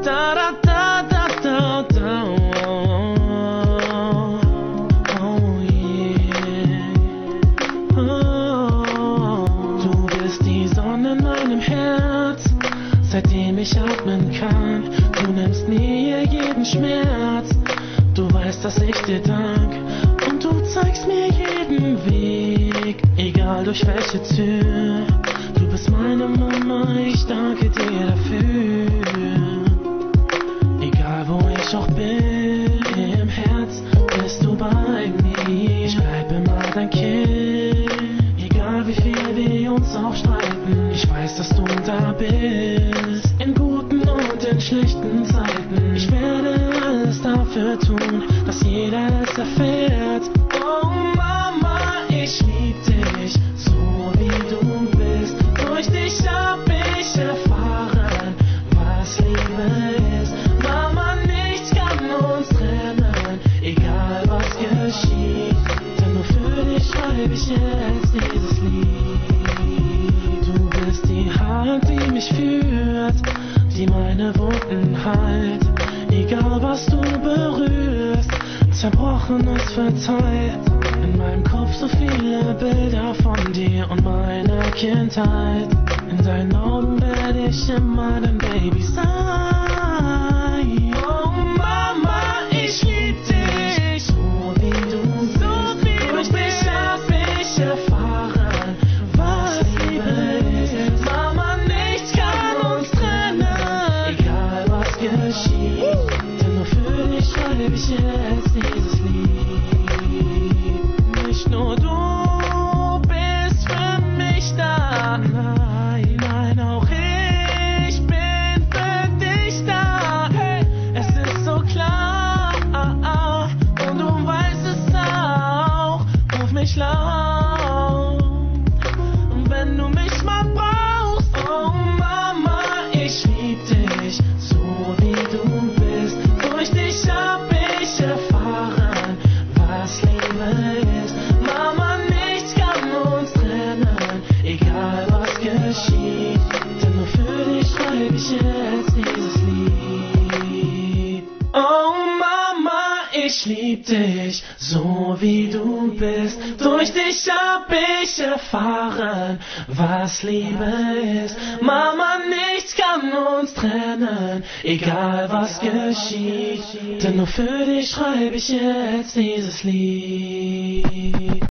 Da da da da da da. Oh yeah. Oh. Du bist die Sonne in meinem Herz, seitdem ich atmen kann. Du nimmst mir jeden Schmerz. Du weißt, dass ich dir dank. Und du zeigst mir jeden Weg, egal durch welche Tür. Du bist meine Mama, ich danke dir dafür. Egal wo ich auch bin, im Herz bist du bei mir. Ich bleib immer dein Kind, egal wie viel wir uns auch streiten. Ich weiß, dass du da bist, in guten und in schlechten Zeiten. Ich werde alles dafür tun, dass jeder es erfährt. Oh Mama, ich lieb dich, so wie du bist. Durch dich hab ich erfahren, was Liebe ist. Mama, nichts kann uns trennen, egal was geschieht. Denn nur für dich schreib ich jetzt dieses Lied. Du bist die Hand, die mich führt, die meine Wunden heilt. Egal was du berührst, Zerbrochenes verzeiht. In meinem Kopf so viele Bilder von dir und meiner Kindheit. In deinen Augen werde ich immer dein Baby sein. Oh Mama, ich lieb dich, so wie du bist. Durch dich hab ich erfahren, was Liebe ist. Mama, nichts kann uns trennen, egal was geschieht. Denn nur für dich schreibe ich jetzt dieses Lied. Nicht nur du bist für mich da, nein, nein, auch ich bin für dich da. Hey, es ist so klar, und du weißt es auch. Ruf mich laut, wenn du mich mal brauchst. Oh Mama, ich lieb dich, so wie du bist. Durch dich hab ich erfahren, was Liebe ist. Mama, nichts kann uns trennen, egal was geschieht. Denn nur für dich schreib ich jetzt dieses Lied. Oh Mama, ich lieb dich, so wie du bist. Durch dich hab ich erfahren, was Liebe ist. Mama, nichts kann uns trennen, egal was geschieht. Denn nur für dich schreib ich jetzt dieses Lied.